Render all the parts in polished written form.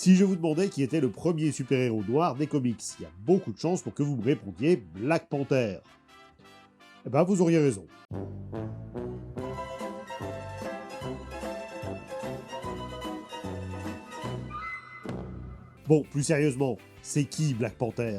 Si je vous demandais qui était le premier super-héros noir des comics, il y a beaucoup de chances pour que vous me répondiez Black Panther. Eh ben, vous auriez raison. Bon, plus sérieusement, c'est qui Black Panther?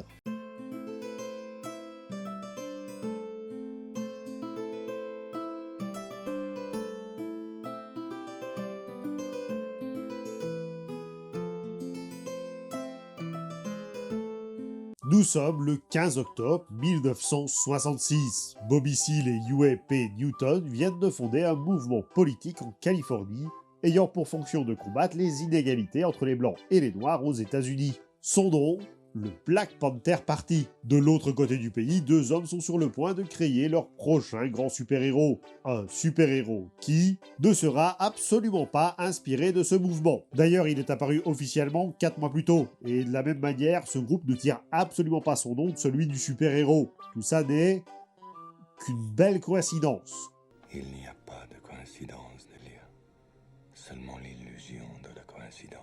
Nous sommes le 15 octobre 1966. Bobby Seale et Huey P. Newton viennent de fonder un mouvement politique en Californie ayant pour fonction de combattre les inégalités entre les Blancs et les Noirs aux États-Unis. Son nom, le Black Panther Party. De l'autre côté du pays, deux hommes sont sur le point de créer leur prochain grand super-héros. Un super-héros qui ne sera absolument pas inspiré de ce mouvement. D'ailleurs, il est apparu officiellement 4 mois plus tôt. Et de la même manière, ce groupe ne tire absolument pas son nom de celui du super-héros. Tout ça n'est qu'une belle coïncidence. Il n'y a pas de coïncidence, Delia. Seulement l'illusion de la coïncidence.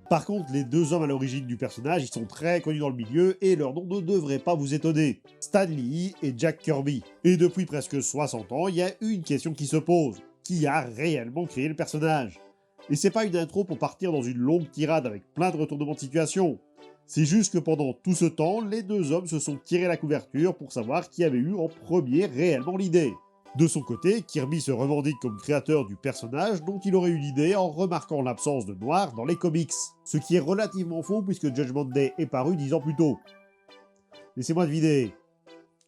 Par contre, les deux hommes à l'origine du personnage, ils sont très connus dans le milieu et leur nom ne devrait pas vous étonner. Stan Lee et Jack Kirby. Et depuis presque 60 ans, il y a une question qui se pose. Qui a réellement créé le personnage? Et c'est pas une intro pour partir dans une longue tirade avec plein de retournements de situation. C'est juste que pendant tout ce temps, les deux hommes se sont tirés la couverture pour savoir qui avait eu en premier réellement l'idée. De son côté, Kirby se revendique comme créateur du personnage dont il aurait eu l'idée en remarquant l'absence de noir dans les comics. Ce qui est relativement faux puisque Judgment Day est paru 10 ans plus tôt. Laissez-moi deviner.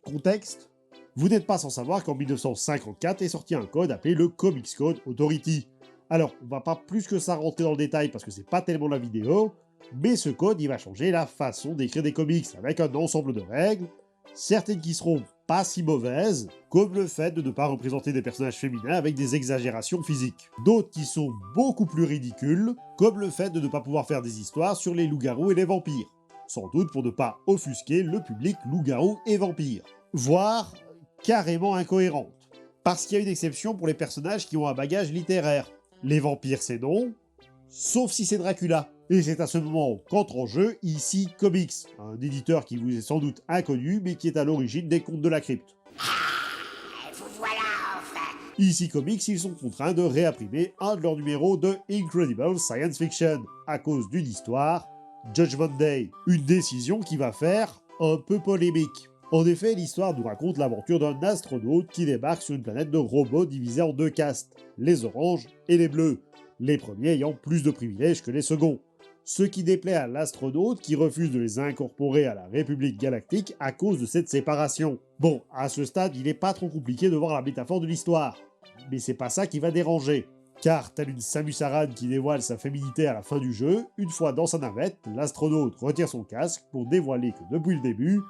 Contexte? Vous n'êtes pas sans savoir qu'en 1954 est sorti un code appelé le Comics Code Authority. Alors, on va pas plus que ça rentrer dans le détail parce que c'est pas tellement la vidéo, mais ce code il va changer la façon d'écrire des comics avec un ensemble de règles, certaines qui seront pas si mauvaises, comme le fait de ne pas représenter des personnages féminins avec des exagérations physiques. D'autres qui sont beaucoup plus ridicules, comme le fait de ne pas pouvoir faire des histoires sur les loups-garous et les vampires. Sans doute pour ne pas offusquer le public loups-garous et vampires. Voire carrément incohérentes. Parce qu'il y a une exception pour les personnages qui ont un bagage littéraire. Les vampires c'est non, sauf si c'est Dracula. Et c'est à ce moment qu'entre en jeu ici Comics, un éditeur qui vous est sans doute inconnu mais qui est à l'origine des Contes de la Crypte. Vous voilà enfin! Ici Comics, ils sont contraints de réimprimer un de leurs numéros de Incredible Science Fiction, à cause d'une histoire, Judgment Day. Une décision qui va faire un peu polémique. En effet, l'histoire nous raconte l'aventure d'un astronaute qui débarque sur une planète de robots divisée en deux castes, les oranges et les bleus, les premiers ayant plus de privilèges que les seconds. Ce qui déplaît à l'astronaute qui refuse de les incorporer à la République Galactique à cause de cette séparation. Bon, à ce stade, il n'est pas trop compliqué de voir la métaphore de l'histoire. Mais c'est pas ça qui va déranger. Car, telle une Samus Aran qui dévoile sa féminité à la fin du jeu, une fois dans sa navette, l'astronaute retire son casque pour dévoiler que depuis le début,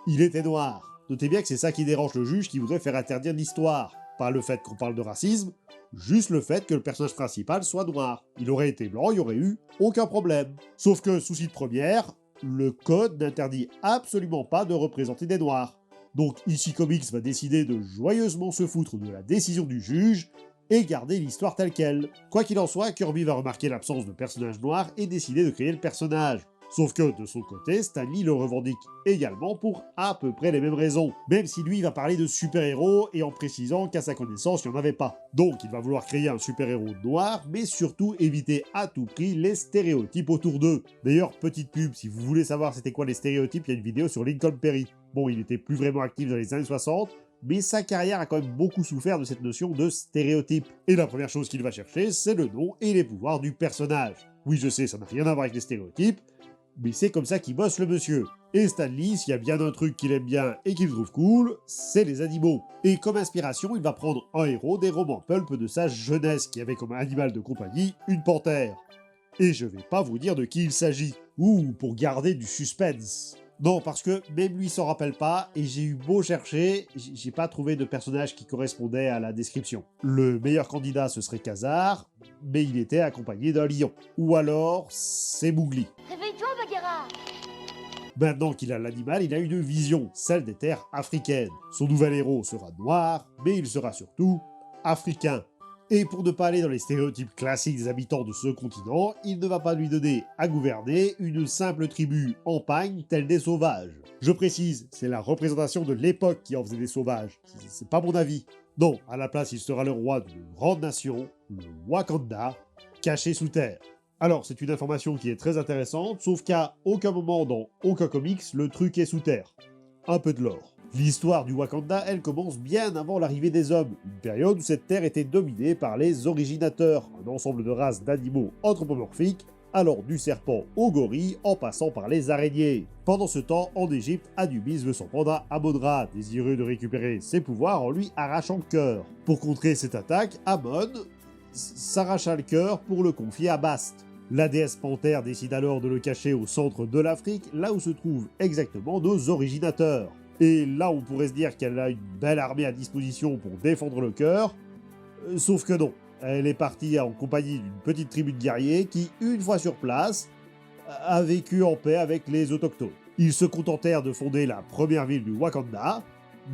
il était noir. Notez bien que c'est ça qui dérange le juge qui voudrait faire interdire l'histoire. Pas le fait qu'on parle de racisme, juste le fait que le personnage principal soit noir. Il aurait été blanc, il n'y aurait eu aucun problème. Sauf que, souci de première, le code n'interdit absolument pas de représenter des noirs. Donc ici Comics va décider de joyeusement se foutre de la décision du juge et garder l'histoire telle qu'elle. Quoi qu'il en soit, Kirby va remarquer l'absence de personnage noir et décider de créer le personnage. Sauf que, de son côté, Stan Lee le revendique également pour à peu près les mêmes raisons. Même si lui va parler de super-héros et en précisant qu'à sa connaissance, il n'y en avait pas. Donc il va vouloir créer un super-héros noir, mais surtout éviter à tout prix les stéréotypes autour d'eux. D'ailleurs, petite pub, si vous voulez savoir c'était quoi les stéréotypes, il y a une vidéo sur Lincoln Perry. Bon, il était plus vraiment actif dans les années 60, mais sa carrière a quand même beaucoup souffert de cette notion de stéréotype. Et la première chose qu'il va chercher, c'est le nom et les pouvoirs du personnage. Oui, je sais, ça n'a rien à voir avec les stéréotypes, mais c'est comme ça qu'il bosse le monsieur. Et Stan Lee, s'il y a bien un truc qu'il aime bien et qu'il trouve cool, c'est les animaux. Et comme inspiration, il va prendre un héros des romans pulp de sa jeunesse, qui avait comme animal de compagnie une panthère. Et je vais pas vous dire de qui il s'agit. Ou pour garder du suspense. Non, parce que même lui s'en rappelle pas, et j'ai eu beau chercher, j'ai pas trouvé de personnage qui correspondait à la description. Le meilleur candidat ce serait Khazar, mais il était accompagné d'un lion. Ou alors, c'est Mowgli. Réveille-toi, Bagheera! Maintenant qu'il a l'animal, il a une vision, celle des terres africaines. Son nouvel héros sera noir, mais il sera surtout africain. Et pour ne pas aller dans les stéréotypes classiques des habitants de ce continent, il ne va pas lui donner à gouverner une simple tribu en pagne telle des sauvages. Je précise, c'est la représentation de l'époque qui en faisait des sauvages, c'est pas mon avis. Non, à la place il sera le roi d'une grande nation, le Wakanda, caché sous terre. Alors c'est une information qui est très intéressante, sauf qu'à aucun moment dans aucun comics le truc est sous terre. Un peu de lore. L'histoire du Wakanda, elle commence bien avant l'arrivée des hommes, une période où cette terre était dominée par les originateurs, un ensemble de races d'animaux anthropomorphiques, allant du serpent au gorille en passant par les araignées. Pendant ce temps, en Égypte, Anubis veut s'en prendre à Amon-Ra, désireux de récupérer ses pouvoirs en lui arrachant le cœur. Pour contrer cette attaque, Amon s'arracha le cœur pour le confier à Bast. La déesse panthère décide alors de le cacher au centre de l'Afrique, là où se trouvent exactement nos originateurs. Et là on pourrait se dire qu'elle a une belle armée à disposition pour défendre le cœur, sauf que non. Elle est partie en compagnie d'une petite tribu de guerriers qui, une fois sur place, a vécu en paix avec les autochtones. Ils se contentèrent de fonder la première ville du Wakanda,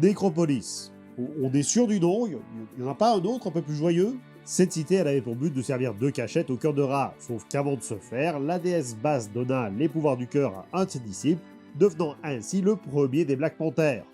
Nécropolis. On est sûr du nom, il n'y en a pas un autre un peu plus joyeux? Cette cité, elle avait pour but de servir de cachette au cœur de Ra, sauf qu'avant de se faire, la déesse basse donna les pouvoirs du cœur à un de ses disciples, devenant ainsi le premier des Black Panthers.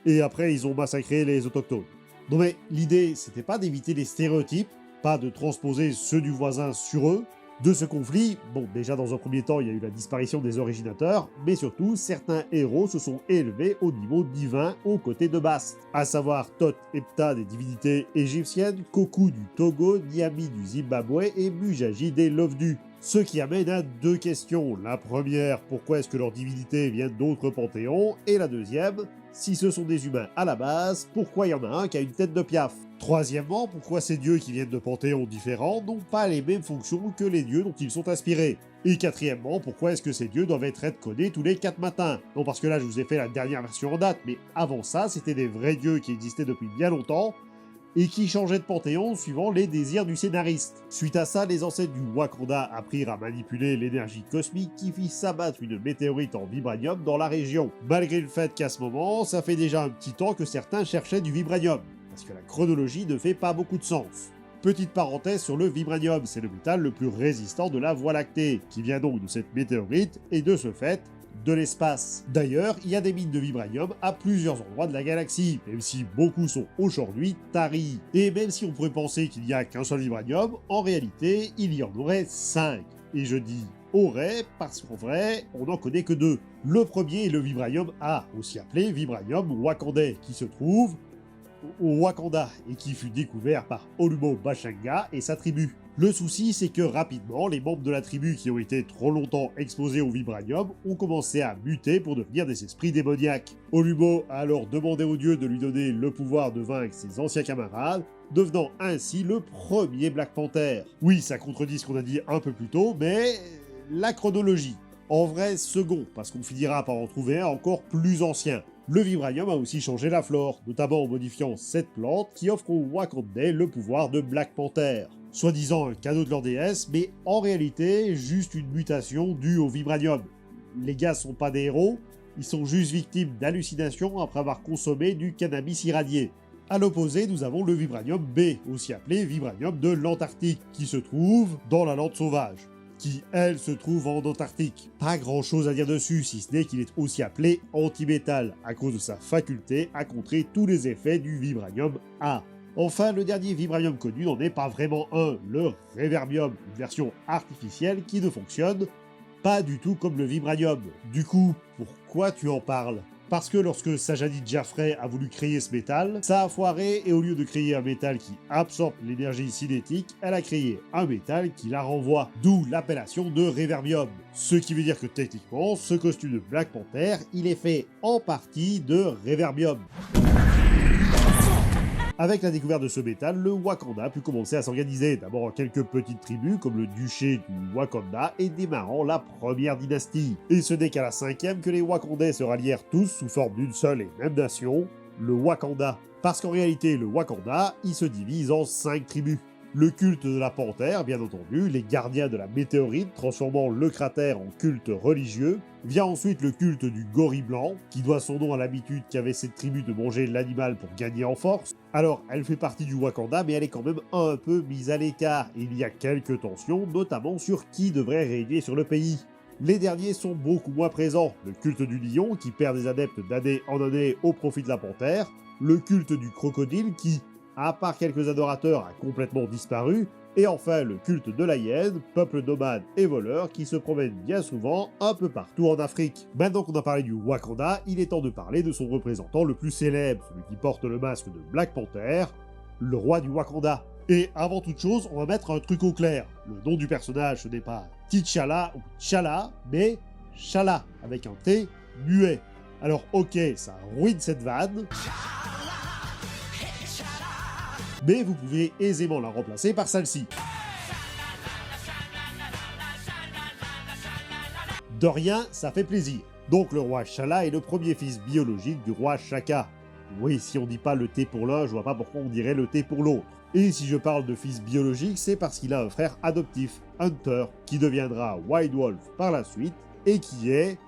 Et après, ils ont massacré les autochtones. Non mais l'idée, c'était pas d'éviter les stéréotypes, pas de transposer ceux du voisin sur eux. De ce conflit, bon, déjà dans un premier temps, il y a eu la disparition des originateurs, mais surtout, certains héros se sont élevés au niveau divin aux côtés de Bast, à savoir Thoth et Ptah des divinités égyptiennes, Koku du Togo, Niami du Zimbabwe et Mujaji des Lovdu. Ce qui amène à deux questions. La première, pourquoi est-ce que leurs divinités viennent d'autres panthéons? Et la deuxième, si ce sont des humains à la base, pourquoi il y en a un qui a une tête de piaf? Troisièmement, pourquoi ces dieux qui viennent de panthéons différents n'ont pas les mêmes fonctions que les dieux dont ils sont inspirés? Et quatrièmement, pourquoi est-ce que ces dieux doivent être codés tous les 4 matins? Non, parce que là je vous ai fait la dernière version en date, mais avant ça, c'était des vrais dieux qui existaient depuis bien longtemps, et qui changeaient de panthéon suivant les désirs du scénariste. Suite à ça, les ancêtres du Wakanda apprirent à manipuler l'énergie cosmique qui fit s'abattre une météorite en vibranium dans la région. Malgré le fait qu'à ce moment, ça fait déjà un petit temps que certains cherchaient du vibranium, parce que la chronologie ne fait pas beaucoup de sens. Petite parenthèse sur le vibranium, c'est le métal le plus résistant de la Voie lactée, qui vient donc de cette météorite, et de ce fait, de l'espace. D'ailleurs, il y a des mines de vibranium à plusieurs endroits de la galaxie, même si beaucoup sont aujourd'hui taris. Et même si on pourrait penser qu'il n'y a qu'un seul vibranium, en réalité, il y en aurait 5. Et je dis aurait parce qu'en vrai, on n'en connaît que 2. Le premier est le vibranium A, aussi appelé vibranium wakandais, qui se trouve au Wakanda et qui fut découvert par Olumo Bashanga et sa tribu. Le souci, c'est que rapidement, les membres de la tribu qui ont été trop longtemps exposés au vibranium ont commencé à muter pour devenir des esprits démoniaques. Olumo a alors demandé aux dieux de lui donner le pouvoir de vaincre ses anciens camarades, devenant ainsi le premier Black Panther. Oui, ça contredit ce qu'on a dit un peu plus tôt, mais la chronologie. En vrai, second, parce qu'on finira par en trouver un encore plus ancien. Le vibranium a aussi changé la flore, notamment en modifiant cette plante qui offre aux Wakandais le pouvoir de Black Panther. Soi-disant un cadeau de leur déesse, mais en réalité, juste une mutation due au vibranium. Les gars sont pas des héros, ils sont juste victimes d'hallucinations après avoir consommé du cannabis irradié. A l'opposé, nous avons le vibranium B, aussi appelé vibranium de l'Antarctique, qui se trouve dans la lande sauvage, qui, elle, se trouve en Antarctique. Pas grand chose à dire dessus, si ce n'est qu'il est aussi appelé antimétal, à cause de sa faculté à contrer tous les effets du vibranium A. Enfin, le dernier vibranium connu n'en est pas vraiment un, le réverbium, une version artificielle qui ne fonctionne pas du tout comme le vibranium. Du coup, pourquoi tu en parles? Parce que lorsque Sajani Jaffray a voulu créer ce métal, ça a foiré et au lieu de créer un métal qui absorbe l'énergie cinétique, elle a créé un métal qui la renvoie, d'où l'appellation de réverbium. Ce qui veut dire que techniquement, ce costume de Black Panther, il est fait en partie de réverbium. Avec la découverte de ce métal, le Wakanda a pu commencer à s'organiser, d'abord en quelques petites tribus comme le duché du Wakanda et démarrant la première dynastie. Et ce n'est qu'à la 5e que les Wakandais se rallièrent tous sous forme d'une seule et même nation, le Wakanda. Parce qu'en réalité, le Wakanda, il se divise en 5 tribus. Le culte de la panthère, bien entendu, les gardiens de la météorite transformant le cratère en culte religieux. Vient ensuite le culte du gorille blanc, qui doit son nom à l'habitude qu'avait cette tribu de manger l'animal pour gagner en force. Alors, elle fait partie du Wakanda, mais elle est quand même un peu mise à l'écart. Il y a quelques tensions, notamment sur qui devrait régner sur le pays. Les derniers sont beaucoup moins présents. Le culte du lion, qui perd des adeptes d'année en année au profit de la panthère. Le culte du crocodile, qui, à part quelques adorateurs, a complètement disparu. Et enfin, le culte de la hyène, peuple nomade et voleur qui se promène bien souvent un peu partout en Afrique. Maintenant qu'on a parlé du Wakanda, il est temps de parler de son représentant le plus célèbre, celui qui porte le masque de Black Panther, le roi du Wakanda. Et avant toute chose, on va mettre un truc au clair. Le nom du personnage, ce n'est pas T'Challa ou T'Challa, mais Chala, avec un T muet. Alors ok, ça ruine cette vanne, mais vous pouvez aisément la remplacer par celle-ci. De rien, ça fait plaisir. Donc le roi Chala est le premier fils biologique du roi Shaka. Oui, si on dit pas le T pour l'un, je vois pas pourquoi on dirait le T pour l'autre. Et si je parle de fils biologique, c'est parce qu'il a un frère adoptif, Hunter, qui deviendra White Wolf par la suite, et qui est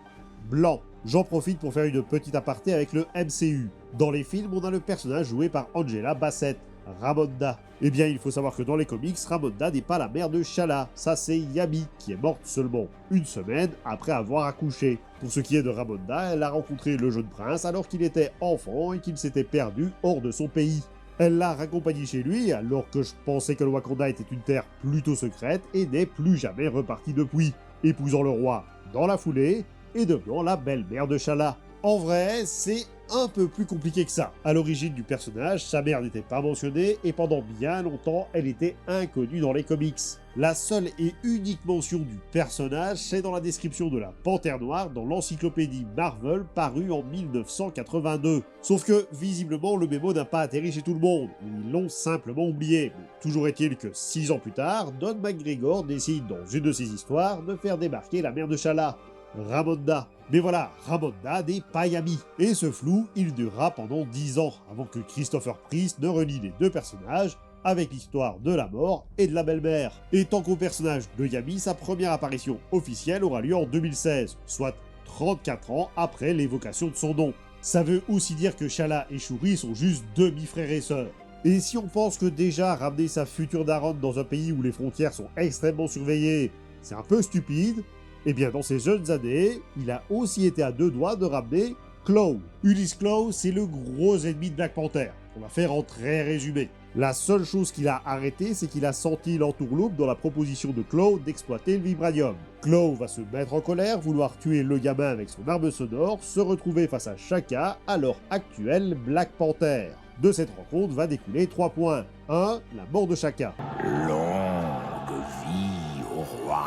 blanc. J'en profite pour faire une petite aparté avec le MCU. Dans les films, on a le personnage joué par Angela Bassett, Ramonda. Eh bien, il faut savoir que dans les comics, Ramonda n'est pas la mère de Chala, ça c'est Yami, qui est morte seulement une semaine après avoir accouché. Pour ce qui est de Ramonda, elle a rencontré le jeune prince alors qu'il était enfant et qu'il s'était perdu hors de son pays. Elle l'a raccompagné chez lui alors que je pensais que le Wakanda était une terre plutôt secrète et n'est plus jamais reparti depuis, épousant le roi dans la foulée et devenant la belle-mère de Chala. En vrai, c'est un peu plus compliqué que ça. À l'origine du personnage, sa mère n'était pas mentionnée et pendant bien longtemps, elle était inconnue dans les comics. La seule et unique mention du personnage, c'est dans la description de la Panthère Noire dans l'encyclopédie Marvel parue en 1982. Sauf que, visiblement, le mémo n'a pas atterri chez tout le monde, ou ils l'ont simplement oublié. Mais toujours est-il que 6 ans plus tard, Don McGregor décide dans une de ses histoires de faire débarquer la mère de Chala, Ramonda. Mais voilà, Ramonda n'est pas Yami. Et ce flou, il durera pendant 10 ans, avant que Christopher Priest ne relie les deux personnages avec l'histoire de la mort et de la belle-mère. Et tant qu'au personnage de Yami, sa première apparition officielle aura lieu en 2016, soit 34 ans après l'évocation de son nom. Ça veut aussi dire que Chala et Shuri sont juste demi-frères et sœurs. Et si on pense que déjà ramener sa future daronne dans un pays où les frontières sont extrêmement surveillées, c'est un peu stupide, eh bien dans ses jeunes années, il a aussi été à deux doigts de ramener Klaue. Ulysse Klaue, c'est le gros ennemi de Black Panther, pour la faire en très résumé. La seule chose qu'il a arrêté, c'est qu'il a senti l'entourloupe dans la proposition de Klaue d'exploiter le vibranium. Klaue va se mettre en colère, vouloir tuer le gamin avec son arme sonore, se retrouver face à Shaka, alors actuel Black Panther. De cette rencontre va découler 3 points. 1. La mort de Shaka. Longue vie au roi.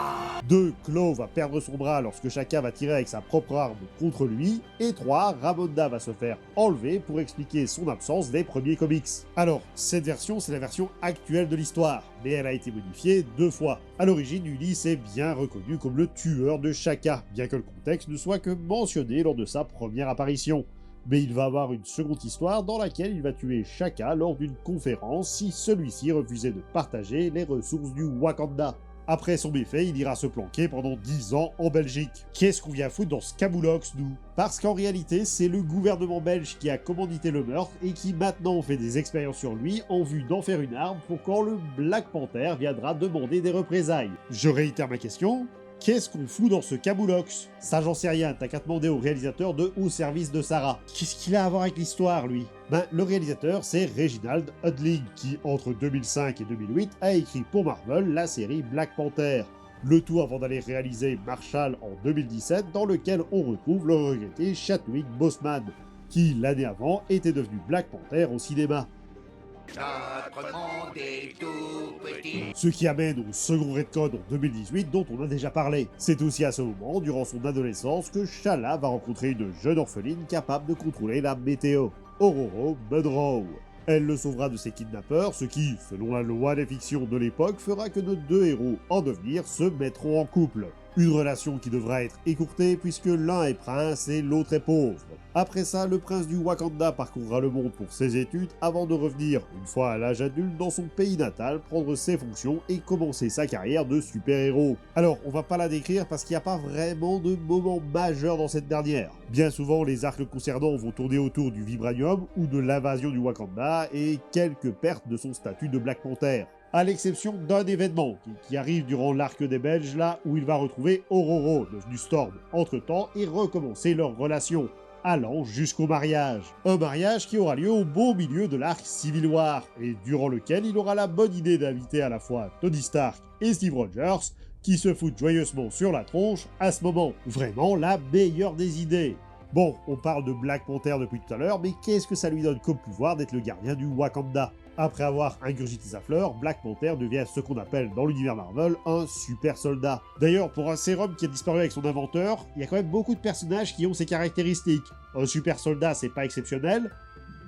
2. Klaue va perdre son bras lorsque Shaka va tirer avec sa propre arme contre lui. Et 3. Ramonda va se faire enlever pour expliquer son absence des premiers comics. Alors, cette version, c'est la version actuelle de l'histoire, mais elle a été modifiée 2 fois. À l'origine, Ulysse est bien reconnu comme le tueur de Shaka, bien que le contexte ne soit que mentionné lors de sa première apparition. Mais il va avoir une seconde histoire dans laquelle il va tuer Shaka lors d'une conférence si celui-ci refusait de partager les ressources du Wakanda. Après son méfait, il ira se planquer pendant 10 ans en Belgique. Qu'est-ce qu'on vient foutre dans ce Camoulox, nous? Parce qu'en réalité, c'est le gouvernement belge qui a commandité le meurtre et qui maintenant fait des expériences sur lui en vue d'en faire une arme pour quand le Black Panther viendra demander des représailles. Je réitère ma question. Qu'est-ce qu'on fout dans ce Camoulox? Ça, j'en sais rien, t'as qu'à demander au réalisateur de Au service de Sarah. Qu'est-ce qu'il a à voir avec l'histoire, lui? Ben, le réalisateur, c'est Reginald Hudlin, qui, entre 2005 et 2008, a écrit pour Marvel la série Black Panther. Le tout avant d'aller réaliser Marshall en 2017, dans lequel on retrouve le regretté Chadwick Boseman, qui, l'année avant, était devenu Black Panther au cinéma. Notre monde est tout petit. Ce qui amène au second redcon en 2018 dont on a déjà parlé. C'est aussi à ce moment, durant son adolescence, que Chala va rencontrer une jeune orpheline capable de contrôler la météo, Ororo Munroe. Elle le sauvera de ses kidnappeurs, ce qui, selon la loi des fictions de l'époque, fera que nos deux héros en devenir se mettront en couple. Une relation qui devra être écourtée puisque l'un est prince et l'autre est pauvre. Après ça, le prince du Wakanda parcourra le monde pour ses études avant de revenir, une fois à l'âge adulte, dans son pays natal, prendre ses fonctions et commencer sa carrière de super-héros. Alors, on va pas la décrire parce qu'il n'y a pas vraiment de moment majeur dans cette dernière. Bien souvent, les arcs le concernant vont tourner autour du vibranium ou de l'invasion du Wakanda et quelques pertes de son statut de Black Panther. À l'exception d'un événement qui arrive durant l'arc des Belges, là où il va retrouver Ororo, devenu Storm, entre-temps, et recommencer leur relation, allant jusqu'au mariage. Un mariage qui aura lieu au beau milieu de l'arc Civil War, et durant lequel il aura la bonne idée d'inviter à la fois Tony Stark et Steve Rogers, qui se foutent joyeusement sur la tronche à ce moment. Vraiment la meilleure des idées. Bon, on parle de Black Panther depuis tout à l'heure, mais qu'est-ce que ça lui donne comme pouvoir d'être le gardien du Wakanda? Après avoir ingurgité sa fleur, Black Panther devient ce qu'on appelle dans l'univers Marvel un super soldat. D'ailleurs, pour un sérum qui a disparu avec son inventeur, il y a quand même beaucoup de personnages qui ont ces caractéristiques. Un super soldat, c'est pas exceptionnel,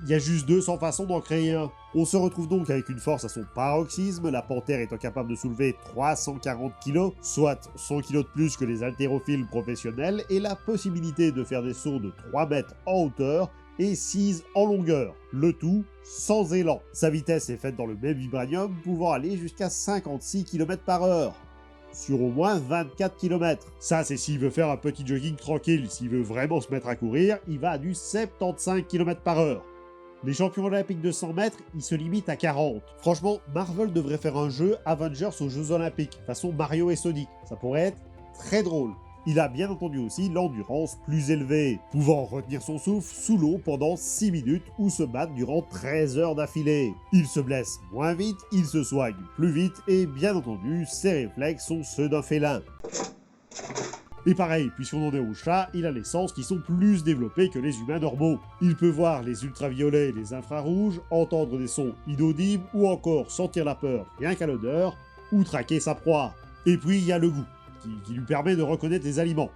il y a juste 200 façons d'en créer un. On se retrouve donc avec une force à son paroxysme, la panthère étant capable de soulever 340 kg, soit 100 kg de plus que les haltérophiles professionnels, et la possibilité de faire des sauts de 3 mètres en hauteur et 6 en longueur, le tout sans élan. Sa vitesse est faite dans le même vibranium, pouvant aller jusqu'à 56 km/h. Sur au moins 24 km. Ça, c'est s'il veut faire un petit jogging tranquille. S'il veut vraiment se mettre à courir, il va à du 75 km/h. Les champions olympiques de 100 mètres, ils se limitent à 40. Franchement, Marvel devrait faire un jeu Avengers aux Jeux Olympiques, façon Mario et Sonic. Ça pourrait être très drôle. Il a bien entendu aussi l'endurance plus élevée, pouvant retenir son souffle sous l'eau pendant 6 minutes ou se battre durant 13 heures d'affilée. Il se blesse moins vite, il se soigne plus vite et bien entendu, ses réflexes sont ceux d'un félin. Et pareil, puisqu'on en est au chat, il a les sens qui sont plus développés que les humains normaux. Il peut voir les ultraviolets et les infrarouges, entendre des sons inaudibles ou encore sentir la peur rien qu'à l'odeur, ou traquer sa proie. Et puis il y a le goût, qui lui permet de reconnaître les aliments.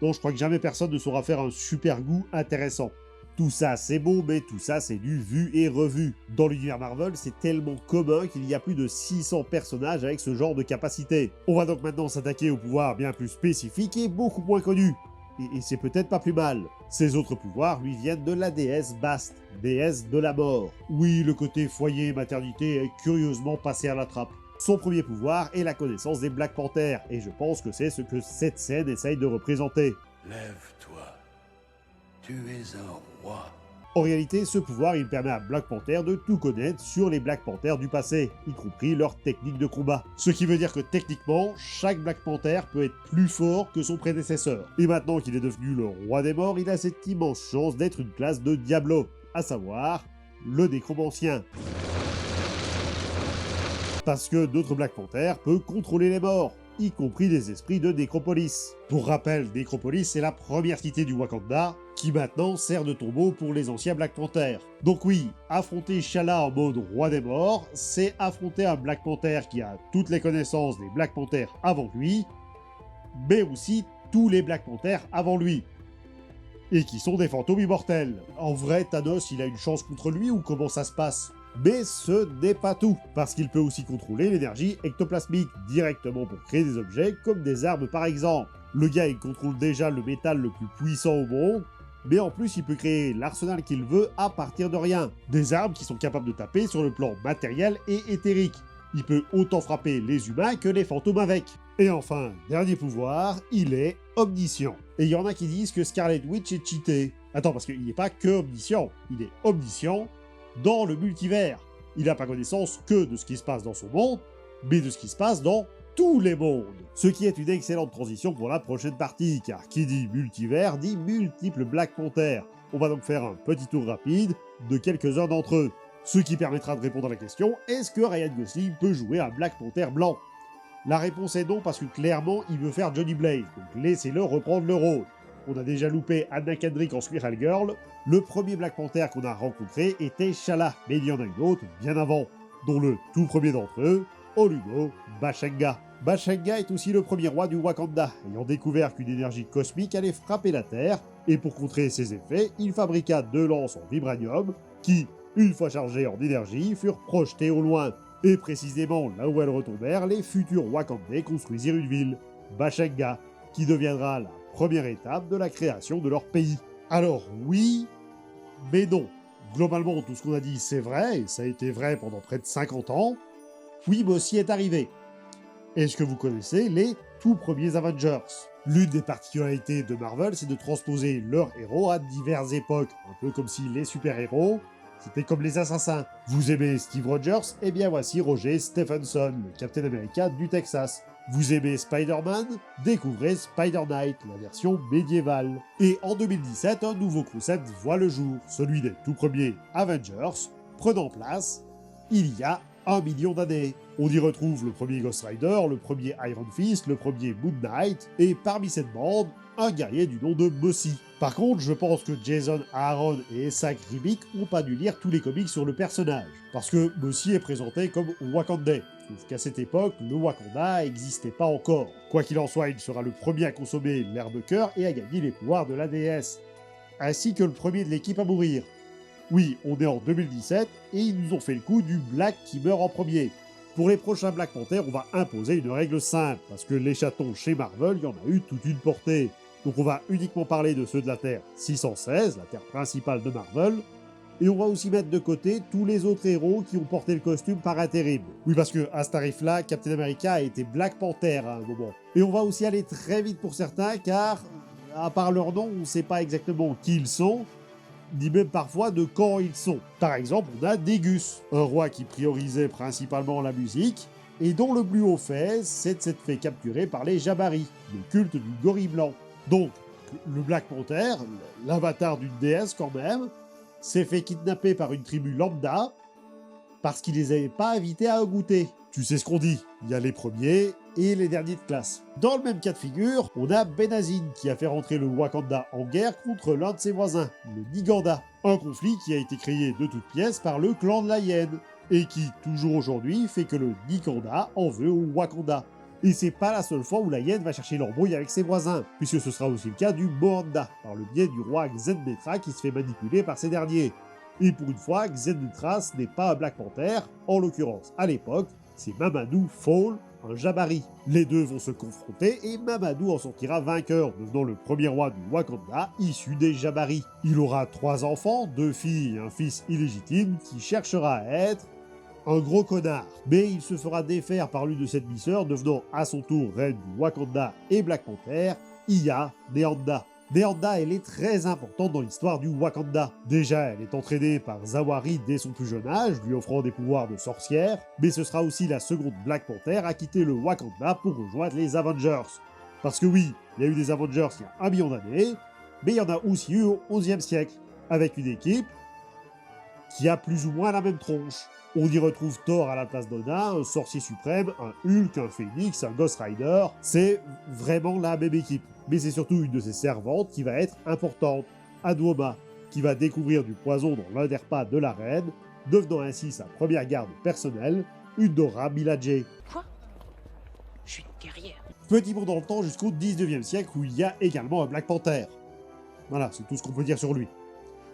Donc je crois que jamais personne ne saura faire un super goût intéressant. Tout ça c'est beau, mais tout ça c'est du vu et revu. Dans l'univers Marvel, c'est tellement commun qu'il y a plus de 600 personnages avec ce genre de capacité. On va donc maintenant s'attaquer aux pouvoirs bien plus spécifiques et beaucoup moins connus. Et c'est peut-être pas plus mal. Ces autres pouvoirs lui viennent de la déesse Bast, déesse de la mort. Oui, le côté foyer et maternité est curieusement passé à la trappe. Son premier pouvoir est la connaissance des Black Panthers, et je pense que c'est ce que cette scène essaye de représenter. Lève-toi. Tu es un roi. En réalité, ce pouvoir, il permet à Black Panther de tout connaître sur les Black Panthers du passé, y compris leur technique de combat. Ce qui veut dire que techniquement, chaque Black Panther peut être plus fort que son prédécesseur. Et maintenant qu'il est devenu le roi des morts, il a cette immense chance d'être une classe de Diablo, à savoir le nécromancien. Parce que notre Black Panther peut contrôler les morts, y compris les esprits de Necropolis. Pour rappel, Necropolis est la première cité du Wakanda, qui maintenant sert de tombeau pour les anciens Black Panthers. Donc oui, affronter Shala en mode roi des morts, c'est affronter un Black Panther qui a toutes les connaissances des Black Panthers avant lui, mais aussi tous les Black Panthers avant lui. Et qui sont des fantômes immortels. En vrai, Thanos, il a une chance contre lui ou comment ça se passe ? Mais ce n'est pas tout, parce qu'il peut aussi contrôler l'énergie ectoplasmique directement pour créer des objets comme des armes par exemple. Le gars il contrôle déjà le métal le plus puissant au monde, mais en plus il peut créer l'arsenal qu'il veut à partir de rien. Des armes qui sont capables de taper sur le plan matériel et éthérique. Il peut autant frapper les humains que les fantômes avec. Et enfin, dernier pouvoir, il est omniscient. Et il y en a qui disent que Scarlet Witch est cheaté. Attends, parce qu'il n'est pas que omniscient, il est omniscient dans le multivers. Il n'a pas connaissance que de ce qui se passe dans son monde, mais de ce qui se passe dans tous les mondes. Ce qui est une excellente transition pour la prochaine partie, car qui dit multivers dit multiples Black Panthers. On va donc faire un petit tour rapide de quelques-uns d'entre eux. Ce qui permettra de répondre à la question, est-ce que Ryan Gosling peut jouer un Black Panther blanc? La réponse est non, parce que clairement il veut faire Johnny Blaze, donc laissez-le reprendre le rôle. On a déjà loupé Anna Kendrick en Squirrel Girl. Le premier Black Panther qu'on a rencontré était Shala, mais il y en a une autre bien avant, dont le tout premier d'entre eux, Olugo Bashanga. Bashanga est aussi le premier roi du Wakanda, ayant découvert qu'une énergie cosmique allait frapper la Terre, et pour contrer ses effets, il fabriqua 2 lances en vibranium, qui, une fois chargées en énergie, furent projetées au loin. Et précisément là où elles retombèrent, les futurs Wakandais construisirent une ville. Bachenga, qui deviendra la première étape de la création de leur pays. Alors oui, mais non. Globalement, tout ce qu'on a dit, c'est vrai, et ça a été vrai pendant près de 50 ans. Oui, mais aussi est arrivé. Est-ce que vous connaissez les tout premiers Avengers? L'une des particularités de Marvel, c'est de transposer leurs héros à diverses époques, un peu comme si les super-héros, c'était comme les assassins. Vous aimez Steve Rogers? Eh bien voici Roger Stephenson, le Captain America du Texas. Vous aimez Spider-Man? Découvrez Spider-Knight, la version médiévale. Et en 2017, un nouveau concept voit le jour, celui des tout premiers Avengers, prenant place il y a 1 million d'années. On y retrouve le premier Ghost Rider, le premier Iron Fist, le premier Moon Knight, et parmi cette bande, un guerrier du nom de Mossy. Par contre, je pense que Jason Aaron et Isaac Ribic n'ont pas dû lire tous les comics sur le personnage, parce que Mossy est présenté comme Wakandais, sauf qu'à cette époque, le Wakanda n'existait pas encore. Quoi qu'il en soit, il sera le premier à consommer l'herbe-cœur et à gagner les pouvoirs de la déesse, ainsi que le premier de l'équipe à mourir. Oui, on est en 2017, et ils nous ont fait le coup du Black qui meurt en premier. Pour les prochains Black Panther, on va imposer une règle simple, parce que les chatons chez Marvel, il y en a eu toute une portée. Donc on va uniquement parler de ceux de la Terre 616, la Terre principale de Marvel, et on va aussi mettre de côté tous les autres héros qui ont porté le costume par intérim. Oui, parce que à ce tarif-là, Captain America a été Black Panther à un moment. Et on va aussi aller très vite pour certains, car, à part leur nom, on ne sait pas exactement qui ils sont, ni même parfois de quand ils sont. Par exemple, on a Négus, un roi qui priorisait principalement la musique, et dont le plus haut fait, c'est de s'être fait capturer par les Jabari, le culte du gorille blanc. Donc, le Black Panther, l'avatar d'une déesse quand même, s'est fait kidnapper par une tribu lambda, parce qu'il les avait pas invités à goûter. Tu sais ce qu'on dit, il y a les premiers et les derniers de classe. Dans le même cas de figure, on a Benazin qui a fait rentrer le Wakanda en guerre contre l'un de ses voisins, le Niganda. Un conflit qui a été créé de toutes pièces par le clan de la Hyène, et qui, toujours aujourd'hui, fait que le Niganda en veut au Wakanda. Et c'est pas la seule fois où la Hyène va chercher l'embrouille avec ses voisins, puisque ce sera aussi le cas du Moanda, par le biais du roi Xenmetra qui se fait manipuler par ces derniers. Et pour une fois, Xenmetra ce n'est pas un Black Panther, en l'occurrence à l'époque, c'est Mamadou Fall, un Jabari. Les deux vont se confronter et Mamadou en sortira vainqueur, devenant le premier roi du Wakanda issu des Jabari. Il aura 3 enfants, 2 filles et un fils illégitime qui cherchera à être un gros connard. Mais il se fera défaire par l'une de ses demi-sœurs, devenant à son tour reine du Wakanda et Black Panther, Iya Neanda. Neanda, elle est très importante dans l'histoire du Wakanda. Déjà, elle est entraînée par Zawari dès son plus jeune âge, lui offrant des pouvoirs de sorcière, mais ce sera aussi la seconde Black Panther à quitter le Wakanda pour rejoindre les Avengers. Parce que oui, il y a eu des Avengers il y a 1 million d'années, mais il y en a aussi eu au XIe siècle, avec une équipe qui a plus ou moins la même tronche. On y retrouve Thor à la place d'Odin, un sorcier suprême, un Hulk, un Phoenix, un Ghost Rider. C'est vraiment la même équipe. Mais c'est surtout une de ses servantes qui va être importante, Adwoma, qui va découvrir du poison dans l'un des repas de la reine, devenant ainsi sa première garde personnelle, une Dora Milaje. Quoi? Je suis une guerrière. Petit bond dans le temps jusqu'au 19e siècle où il y a également un Black Panther. Voilà, c'est tout ce qu'on peut dire sur lui.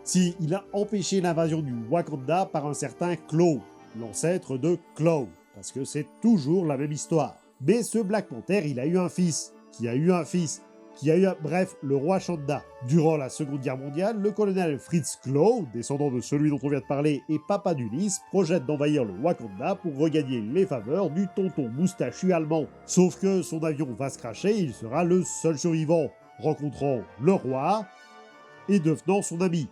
Si il a empêché l'invasion du Wakanda par un certain Klaw, l'ancêtre de Klaw, parce que c'est toujours la même histoire. Mais ce Black Panther, il a eu un fils, qui a eu un fils, qui a eu un... Bref, le roi Shanda. Durant la Seconde Guerre mondiale, le colonel Fritz Klaw, descendant de celui dont on vient de parler et papa d'Ulysse, projette d'envahir le Wakanda pour regagner les faveurs du tonton moustachu allemand. Sauf que son avion va se cracher et il sera le seul survivant, rencontrant le roi et devenant son ami.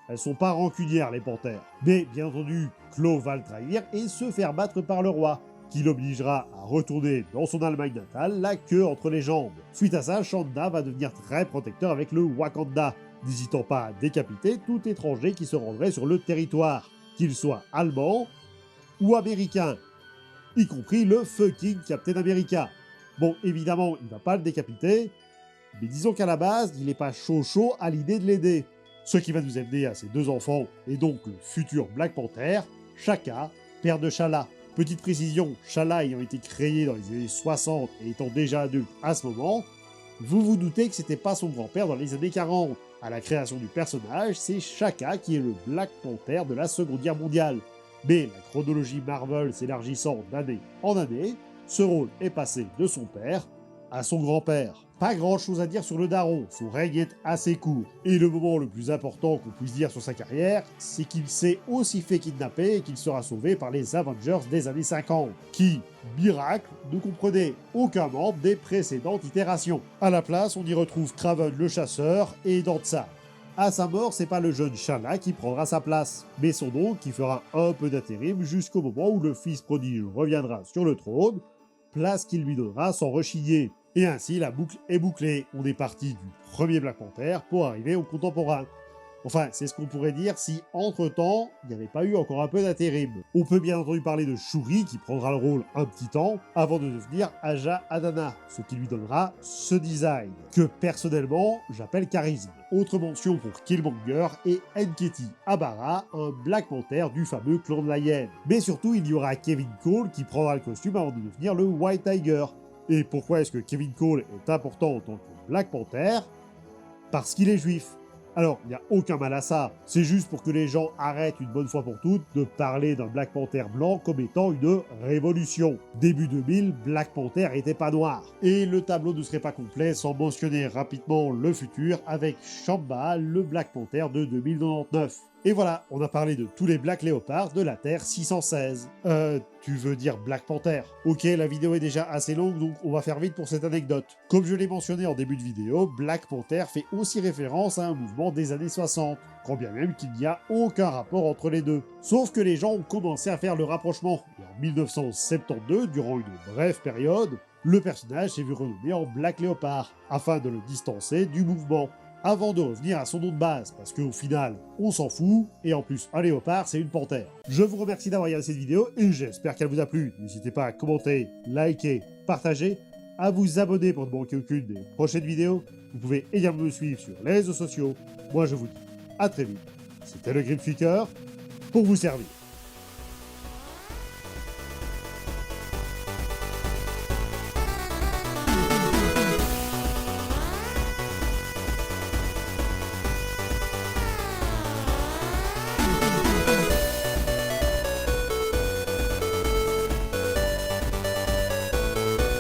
Elles sont pas rancunières, les panthères. Mais, bien entendu, Klaw va le trahir et se faire battre par le roi, qui l'obligera à retourner dans son Allemagne natale, la queue entre les jambes. Suite à ça, Shanda va devenir très protecteur avec le Wakanda, n'hésitant pas à décapiter tout étranger qui se rendrait sur le territoire, qu'il soit allemand ou américain, y compris le fucking Captain America. Bon, évidemment, il va pas le décapiter, mais disons qu'à la base, il n'est pas chaud à l'idée de l'aider. Ce qui va nous amener à ses 2 enfants, et donc le futur Black Panther, Shaka, père de Shala. Petite précision, Shala ayant été créé dans les années 60 et étant déjà adulte à ce moment, vous vous doutez que c'était pas son grand-père dans les années 40. À la création du personnage, c'est Shaka qui est le Black Panther de la Seconde Guerre mondiale. Mais la chronologie Marvel s'élargissant d'année en année, ce rôle est passé de son père à son grand-père. Pas grand chose à dire sur le daron, son règne est assez court. Et le moment le plus important qu'on puisse dire sur sa carrière, c'est qu'il s'est aussi fait kidnapper et qu'il sera sauvé par les Avengers des années 50, qui, miracle, ne comprenaient aucun membre des précédentes itérations. À la place, on y retrouve Kraven le chasseur et Danza. À sa mort, c'est pas le jeune Shala qui prendra sa place, mais son oncle qui fera un peu d'intérim jusqu'au moment où le fils prodige reviendra sur le trône, place qu'il lui donnera sans rechigner. Et ainsi, la boucle est bouclée. On est parti du premier Black Panther pour arriver au contemporain. Enfin, c'est ce qu'on pourrait dire si, entre-temps, il n'y avait pas eu encore un peu d'intérim. On peut bien entendu parler de Shuri, qui prendra le rôle un petit temps, avant de devenir Aja Adana, ce qui lui donnera ce design, que personnellement, j'appelle charisme. Autre mention pour Killmonger et Nketi Abara, un Black Panther du fameux clan de la Hyène. Mais surtout, il y aura Kevin Cole qui prendra le costume avant de devenir le White Tiger. Et pourquoi est-ce que Kevin Cole est important en tant que Black Panther? Parce qu'il est juif. Alors, il n'y a aucun mal à ça, c'est juste pour que les gens arrêtent une bonne fois pour toutes de parler d'un Black Panther blanc comme étant une révolution. Début 2000, Black Panther était pas noir. Et le tableau ne serait pas complet sans mentionner rapidement le futur avec Shamba, le Black Panther de 2099. Et voilà, on a parlé de tous les Black Léopards de la Terre 616. Tu veux dire Black Panther? Ok, la vidéo est déjà assez longue, donc on va faire vite pour cette anecdote. Comme je l'ai mentionné en début de vidéo, Black Panther fait aussi référence à un mouvement des années 60, quand bien même qu'il n'y a aucun rapport entre les deux. Sauf que les gens ont commencé à faire le rapprochement, et en 1972, durant une brève période, le personnage s'est vu renommer en Black Léopard, afin de le distancer du mouvement. Avant de revenir à son nom de base, parce qu'au final, on s'en fout, et en plus, un léopard, c'est une panthère. Je vous remercie d'avoir regardé cette vidéo, et j'espère qu'elle vous a plu. N'hésitez pas à commenter, liker, partager, à vous abonner pour ne manquer aucune des prochaines vidéos. Vous pouvez également me suivre sur les réseaux sociaux. Moi, je vous dis à très vite. C'était le Grim Flicker, pour vous servir.